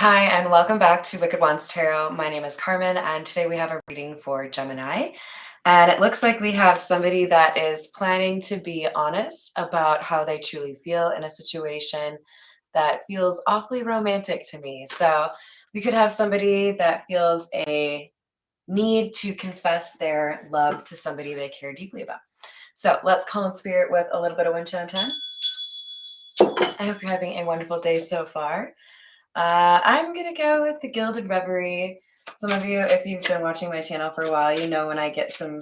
Hi, and welcome back to Wicked Ones Tarot. My name is Carmen, and today we have a reading for Gemini. And it looks like we have somebody that is planning to be honest about how they truly feel in a situation that feels awfully romantic to me. So we could have somebody that feels a need to confess their love to somebody they care deeply about. So let's call in spirit with a little bit of wind chime time. I hope you're having a wonderful day so far. I'm gonna go with the Gilded Reverie. Some of you, if you've been watching my channel for a while, you know when I get some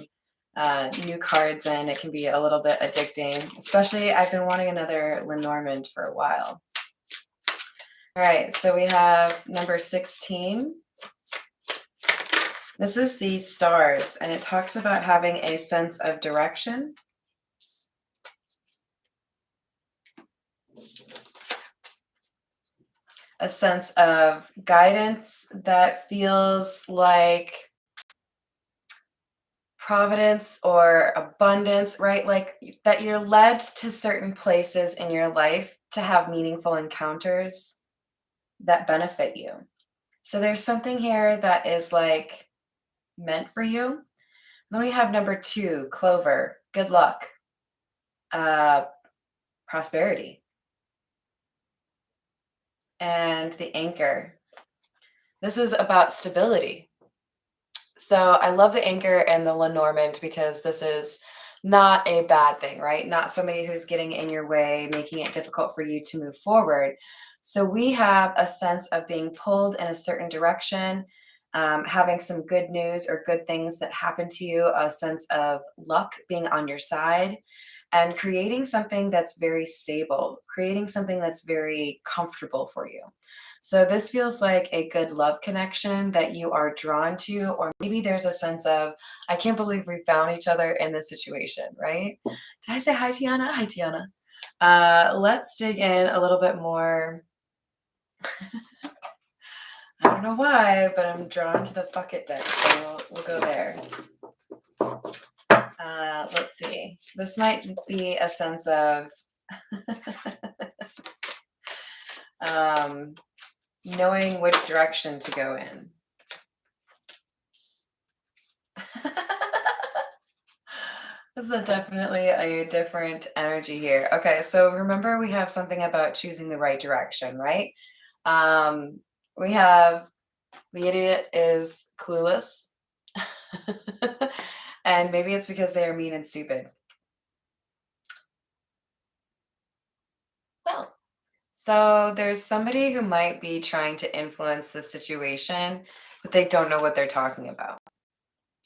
new cards in, it can be a little bit addicting. Especially, I've been wanting another Lenormand for a while. All right, so we have number 16. This is the stars, and it talks about having a sense of direction. A sense of guidance that feels like providence or abundance, right? Like that you're led to certain places in your life to have meaningful encounters that benefit you. So there's something here that is like meant for you. Then we have number 2, Clover, good luck, uh, prosperity. And the Anchor. This is about stability. So I love the Anchor and the Lenormand because this is not a bad thing, right? Not somebody who's getting in your way, making it difficult for you to move forward. So we have a sense of being pulled in a certain direction, having some good news or good things that happen to you, a sense of luck being on your side, and creating something that's very stable, creating something that's very comfortable for you. So this feels like a good love connection that you are drawn to, or maybe there's a sense of, I can't believe we found each other in this situation, right? Did I say hi, Tiana? Hi, Tiana. Let's dig in a little bit more. I don't know why, but I'm drawn to the fuck it deck, so we'll go there. Let's see. This might be a sense of knowing which direction to go in. This is definitely a different energy here. Okay, so remember we have something about choosing the right direction, right? We have the idiot is clueless. And maybe it's because they are mean and stupid. Well, so there's somebody who might be trying to influence the situation, but they don't know what they're talking about.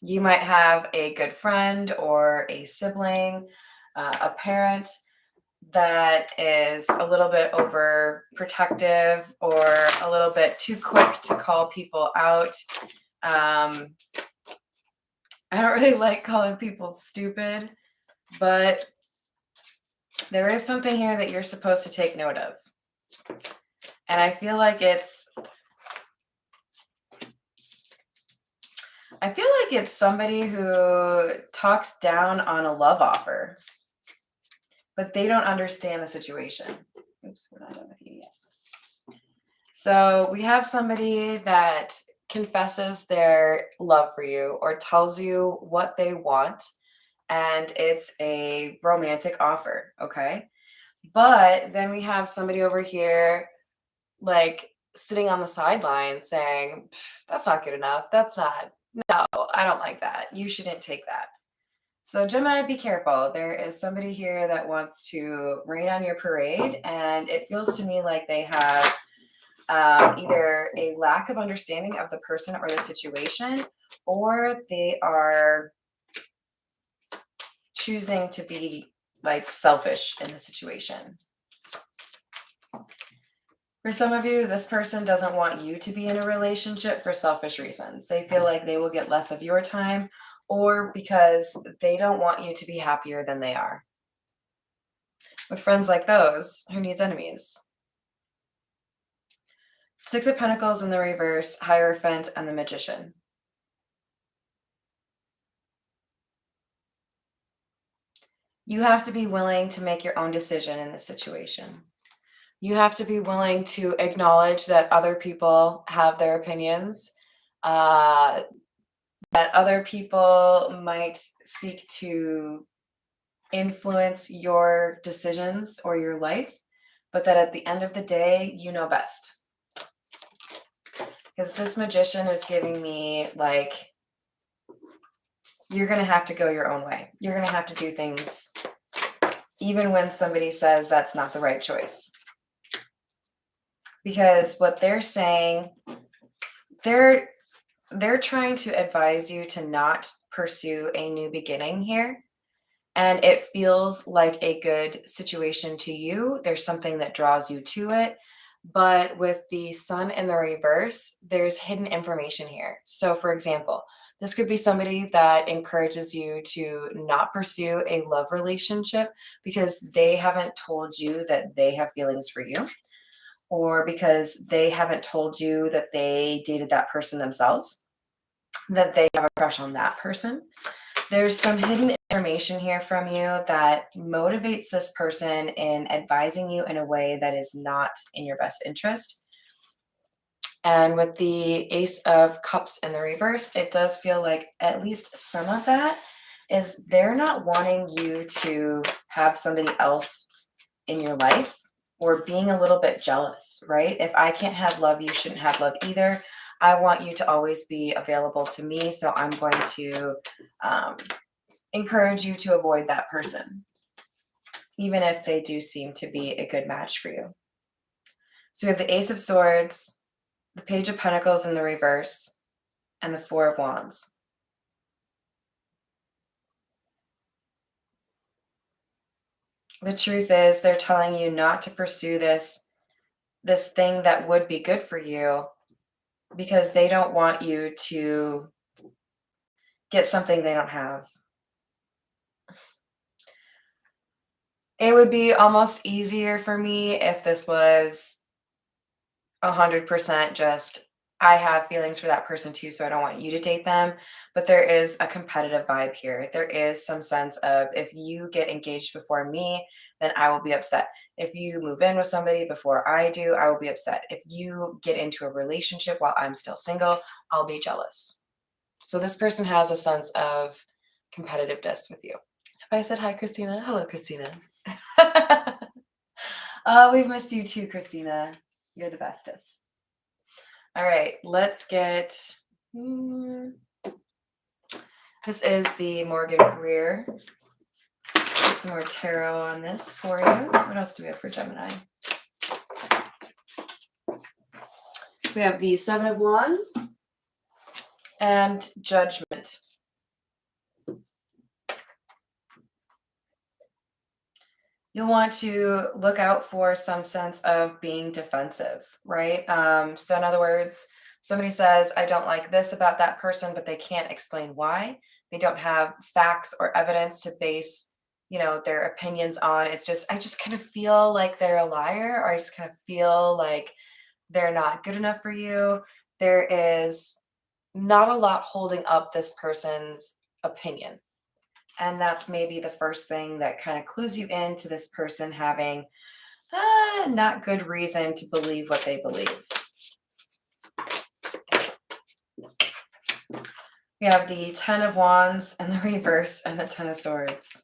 You might have a good friend or a sibling, a parent that is a little bit overprotective or a little bit too quick to call people out. I don't really like calling people stupid, but there is something here that you're supposed to take note of. And I feel like it's somebody who talks down on a love offer, but they don't understand the situation. Oops, we're not done with you yet. So we have somebody that confesses their love for you or tells you what they want, and it's a romantic offer, okay? But then we have somebody over here like sitting on the sideline saying, that's not good enough. That's not, no, I don't like that. You shouldn't take that. So, Gemini, be careful. There is somebody here that wants to rain on your parade, and it feels to me like they have either a lack of understanding of the person or the situation, or they are choosing to be like selfish in the situation. For some of you, this person doesn't want you to be in a relationship for selfish reasons. They feel like they will get less of your time, or because they don't want you to be happier than they are. With friends like those, who needs enemies? 6 of Pentacles in the reverse, Hierophant, and the Magician. You have to be willing to make your own decision in this situation. You have to be willing to acknowledge that other people have their opinions, uh, that other people might seek to influence your decisions or your life, but that at the end of the day, you know best. Because this magician is giving me like, you're going to have to go your own way. You're going to have to do things even when somebody says that's not the right choice. Because what they're saying, they're trying to advise you to not pursue a new beginning here. And it feels like a good situation to you. There's something that draws you to it. But with the sun in the reverse, there's hidden information here. So, for example, this could be somebody that encourages you to not pursue a love relationship because they haven't told you that they have feelings for you, or because they haven't told you that they dated that person themselves, that they have a crush on that person. There's some hidden information here from you that motivates this person in advising you in a way that is not in your best interest. And with the Ace of Cups in the reverse, it does feel like at least some of that is they're not wanting you to have somebody else in your life, or being a little bit jealous, right? If I can't have love, you shouldn't have love either. I want you to always be available to me, so I'm going to encourage you to avoid that person, even if they do seem to be a good match for you. So we have the Ace of Swords, the Page of Pentacles in the reverse, and the Four of Wands. The truth is, they're telling you not to pursue this thing that would be good for you, because they don't want you to get something they don't have. It would be almost easier for me if this was 100% just, I have feelings for that person too, so I don't want you to date them. But there is a competitive vibe here. There is some sense of, if you get engaged before me, then I will be upset. If you move in with somebody before I do, I will be upset. If you get into a relationship while I'm still single, I'll be jealous. So this person has a sense of competitiveness with you. Have I said hi, Christina? Hello, Christina. We've missed you too, Christina. You're the bestest. All right, let's get... This is the Morgan career. Get some more tarot on this for you. What else do we have for Gemini? We have the Seven of Wands and Judgment. You'll want to look out for some sense of being defensive, right? So in other words, somebody says, I don't like this about that person, but they can't explain why. They don't have facts or evidence to base, their opinions on. It's just, I just kind of feel like they're a liar, or I just kind of feel like they're not good enough for you. There is not a lot holding up this person's opinion. And that's maybe the first thing that kind of clues you into this person having not good reason to believe what they believe. We have the Ten of Wands and the reverse and the Ten of Swords.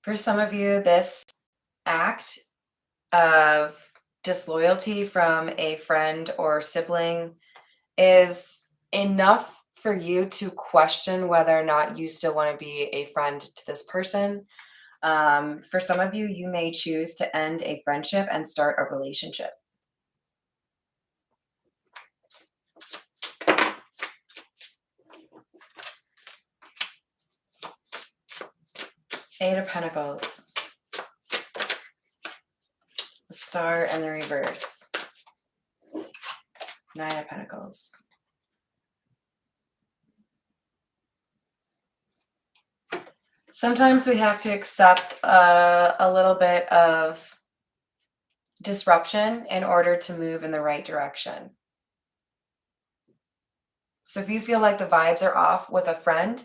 For some of you, this act of disloyalty from a friend or sibling is enough for you to question whether or not you still want to be a friend to this person. For some of you, you may choose to end a friendship and start a relationship. Eight of Pentacles. The Star and the reverse. Nine of Pentacles. Sometimes we have to accept a little bit of disruption in order to move in the right direction. So if you feel like the vibes are off with a friend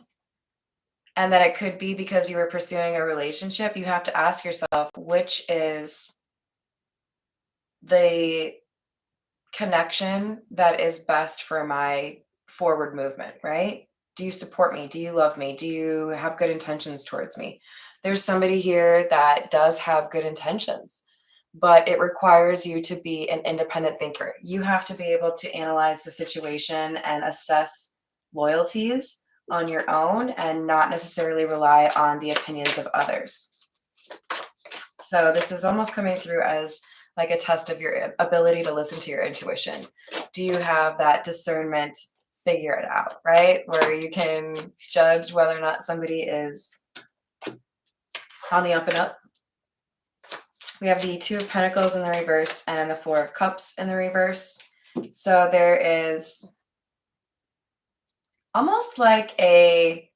and that it could be because you were pursuing a relationship, you have to ask yourself, which is the connection that is best for my forward movement, right? Do you support me? Do you love me? Do you have good intentions towards me? There's somebody here that does have good intentions, but it requires you to be an independent thinker. You have to be able to analyze the situation and assess loyalties on your own and not necessarily rely on the opinions of others. So this is almost coming through as like a test of your ability to listen to your intuition. Do you have that discernment, figure it out, right? Where you can judge whether or not somebody is on the up and up. We have the Two of Pentacles in the reverse and the Four of Cups in the reverse. So there is almost like a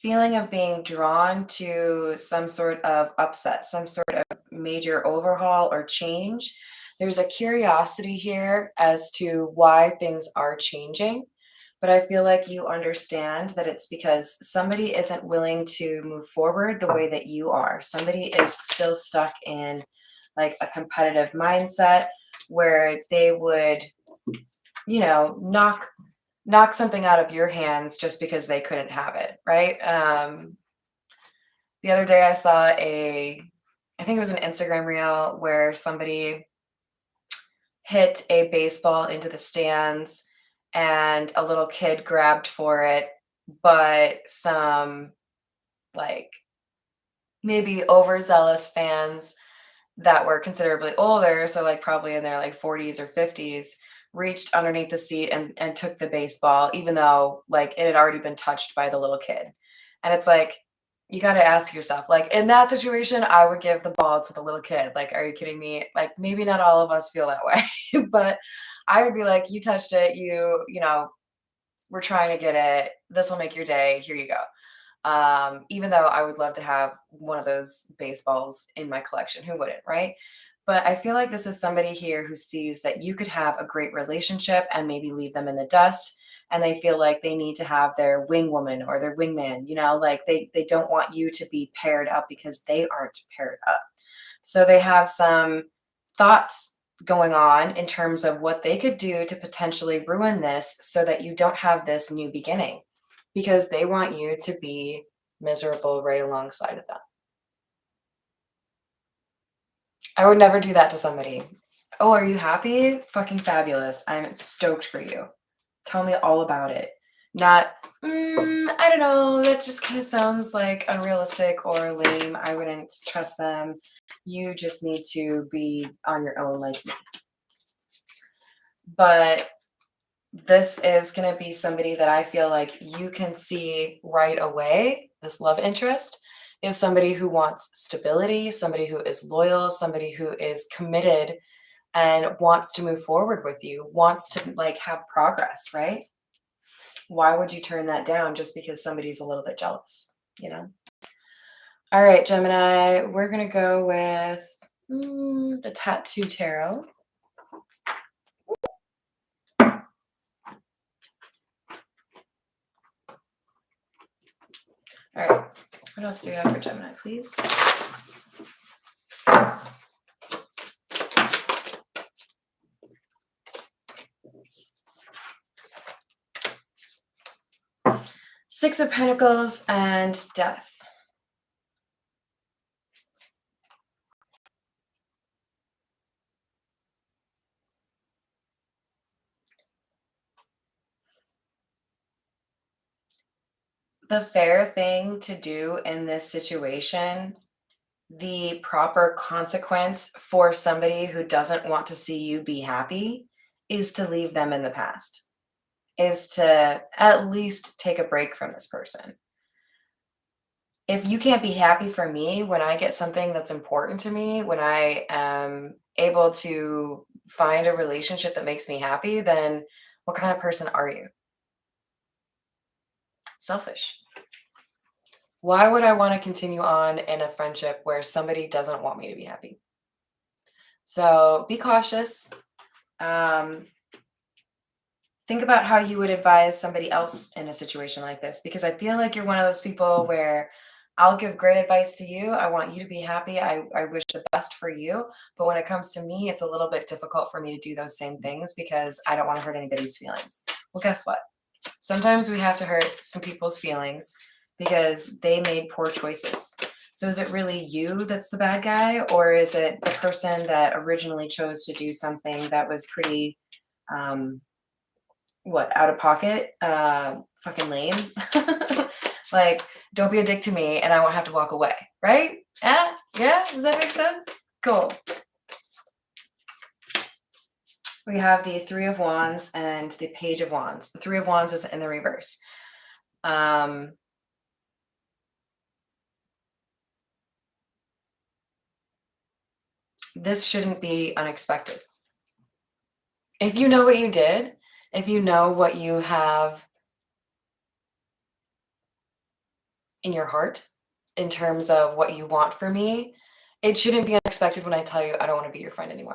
feeling of being drawn to some sort of upset, some sort of major overhaul or change. There's a curiosity here as to why things are changing, but I feel like you understand that it's because somebody isn't willing to move forward the way that you are. Somebody is still stuck in like a competitive mindset where they would, knock something out of your hands just because they couldn't have it, right? The other day I saw I think it was an Instagram reel where somebody hit a baseball into the stands and a little kid grabbed for it, but some like maybe overzealous fans that were considerably older, so like probably in their like 40s or 50s, reached underneath the seat and took the baseball, even though like it had already been touched by the little kid. And it's like, you got to ask yourself, like in that situation, I would give the ball to the little kid. Like, are you kidding me? Like, maybe not all of us feel that way, but I would be like, you touched it, we're trying to get it. This will make your day. Here you go. Even though I would love to have one of those baseballs in my collection. Who wouldn't, right? But I feel like this is somebody here who sees that you could have a great relationship and maybe leave them in the dust. And they feel like they need to have their wing woman or their wingman, like they don't want you to be paired up because they aren't paired up. So they have some thoughts going on in terms of what they could do to potentially ruin this so that you don't have this new beginning because they want you to be miserable right alongside of them. I would never do that to somebody. Oh, are you happy? Fucking fabulous. I'm stoked for you. Tell me all about it. Not, I don't know, that just kind of sounds like unrealistic or lame. I wouldn't trust them. You just need to be on your own like me. But this is going to be somebody that I feel like you can see right away. This love interest is somebody who wants stability, somebody who is loyal, somebody who is committed and wants to move forward with you, wants to like have progress, right? Why would you turn that down just because somebody's a little bit jealous, All right, Gemini, we're going to go with the Tattoo Tarot. All right, what else do we have for Gemini, please? Six of Pentacles and Death. The fair thing to do in this situation, the proper consequence for somebody who doesn't want to see you be happy, is to leave them in the past, is to at least take a break from this person. If you can't be happy for me when I get something that's important to me, when I am able to find a relationship that makes me happy, then what kind of person are you? Selfish. Why would I want to continue on in a friendship where somebody doesn't want me to be happy? So be cautious. think about how you would advise somebody else in a situation like this, because I feel like you're one of those people where I'll give great advice to you. I want you to be happy. I wish the best for you. But when it comes to me, it's a little bit difficult for me to do those same things because I don't want to hurt anybody's feelings. Well, guess what? Sometimes we have to hurt some people's feelings because they made poor choices. So is it really you that's the bad guy, or is it the person that originally chose to do something that was pretty out of pocket, fucking lame? Like, don't be a dick to me and I won't have to walk away, right? Yeah, does that make sense? Cool. We have the Three of Wands and the Page of Wands. The Three of Wands is in the reverse. This shouldn't be unexpected. If you know what you did, if you know what you have in your heart in terms of what you want for me, it shouldn't be unexpected when I tell you I don't want to be your friend anymore.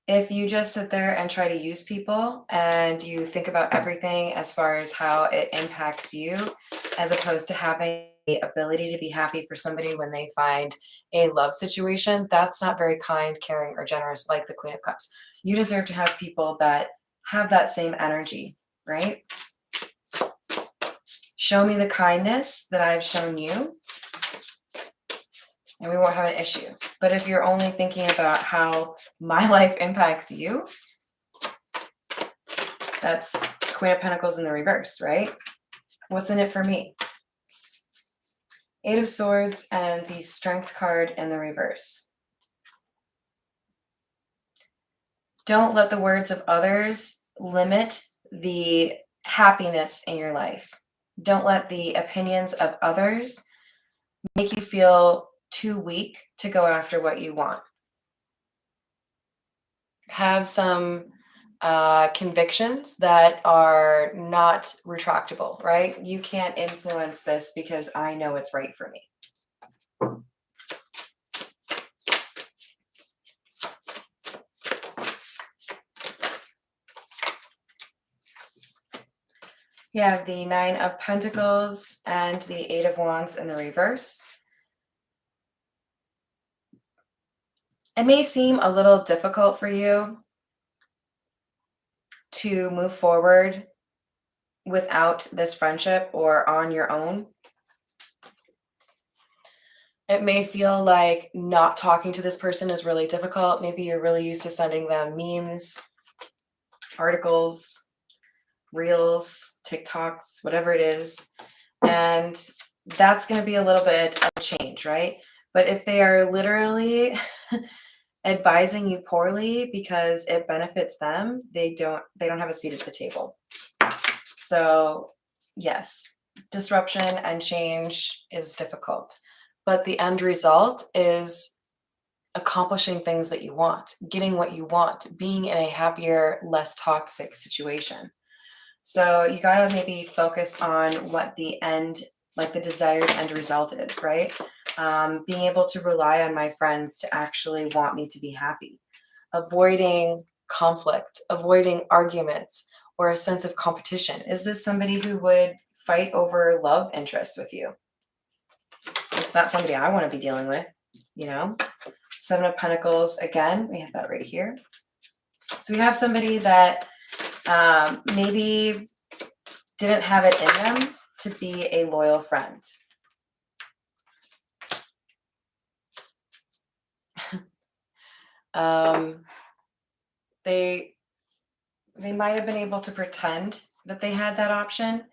If you just sit there and try to use people and you think about everything as far as how it impacts you, as opposed to having the ability to be happy for somebody when they find a love situation, that's not very kind, caring, or generous, like the Queen of Cups. You deserve to have people that have that same energy, right? Show me the kindness that I've shown you, and we won't have an issue. But if you're only thinking about how my life impacts you, that's Queen of Pentacles in the reverse, right? What's in it for me? Eight of Swords and the Strength card in the reverse. Don't let the words of others limit the happiness in your life. Don't let the opinions of others make you feel too weak to go after what you want. Have some convictions that are not retractable, right? You can't influence this because I know it's right for me. You have the Nine of Pentacles and the Eight of Wands in the reverse. It may seem a little difficult for you to move forward without this friendship or on your own. It may feel like not talking to this person is really difficult. Maybe you're really used to sending them memes, articles, reels, TikToks, whatever it is. And that's going to be a little bit of a change, right? But if they are literally advising you poorly because it benefits them, they don't have a seat at the table. So yes, disruption and change is difficult, but the end result is accomplishing things that you want, getting what you want, being in a happier, less toxic situation. So you got to maybe focus on what the end, like the desired end result is, right? Being able to rely on my friends to actually want me to be happy, avoiding conflict, avoiding arguments or a sense of competition. Is this somebody who would fight over love interests with you? It's not somebody I want to be dealing with, you know? Seven of Pentacles, again, we have that right here. So we have somebody that maybe didn't have it in them to be a loyal friend. They might have been able to pretend that they had that option,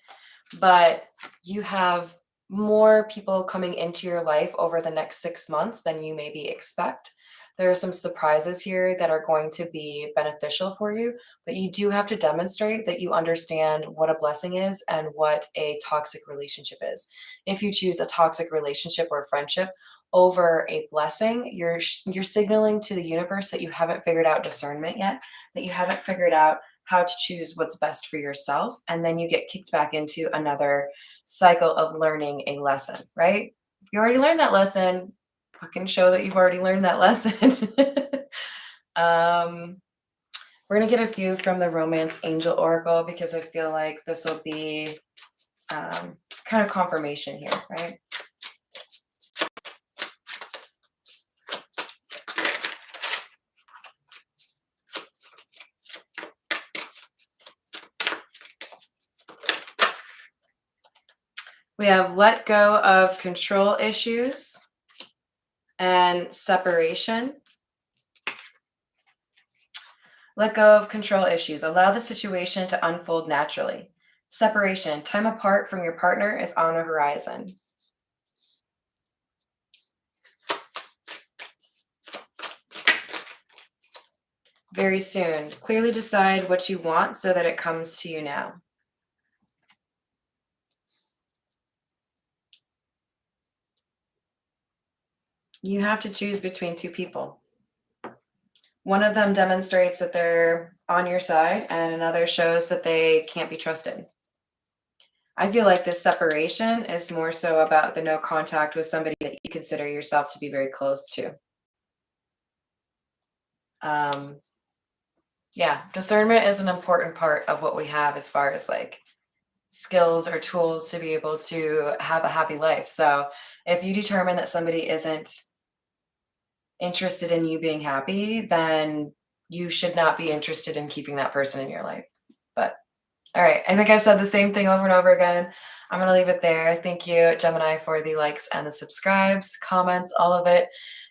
but you have more people coming into your life over the next 6 months than you maybe expect. There are some surprises here that are going to be beneficial for you, but you do have to demonstrate that you understand what a blessing is and what a toxic relationship is. If you choose a toxic relationship or friendship over a blessing, you're signaling to the universe that you haven't figured out discernment yet, that you haven't figured out how to choose what's best for yourself, and then you get kicked back into another cycle of learning a lesson, right? If you already learned that lesson, fucking show that you've already learned that lesson. We're going to get a few from the Romance Angel Oracle because I feel like this will be kind of confirmation here, right? We have let go of control issues and separation. Let go of control issues. Allow the situation to unfold naturally. Separation. Time apart from your partner is on the horizon. Very soon. Clearly decide what you want so that it comes to you now. You have to choose between two people. One of them demonstrates that they're on your side, and another shows that they can't be trusted. I feel like this separation is more so about the no contact with somebody that you consider yourself to be very close to. Yeah, discernment is an important part of what we have as far as like skills or tools to be able to have a happy life. So if you determine that somebody isn't interested in you being happy, then you should not be interested in keeping that person in your life. But all right, I think I've said the same thing over and over again. I'm going to leave it there. Thank you, Gemini, for the likes and the subscribes, comments, all of it.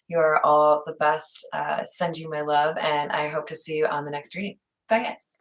You are all the best. Send you my love, and I hope to see you on the next reading. Bye, guys.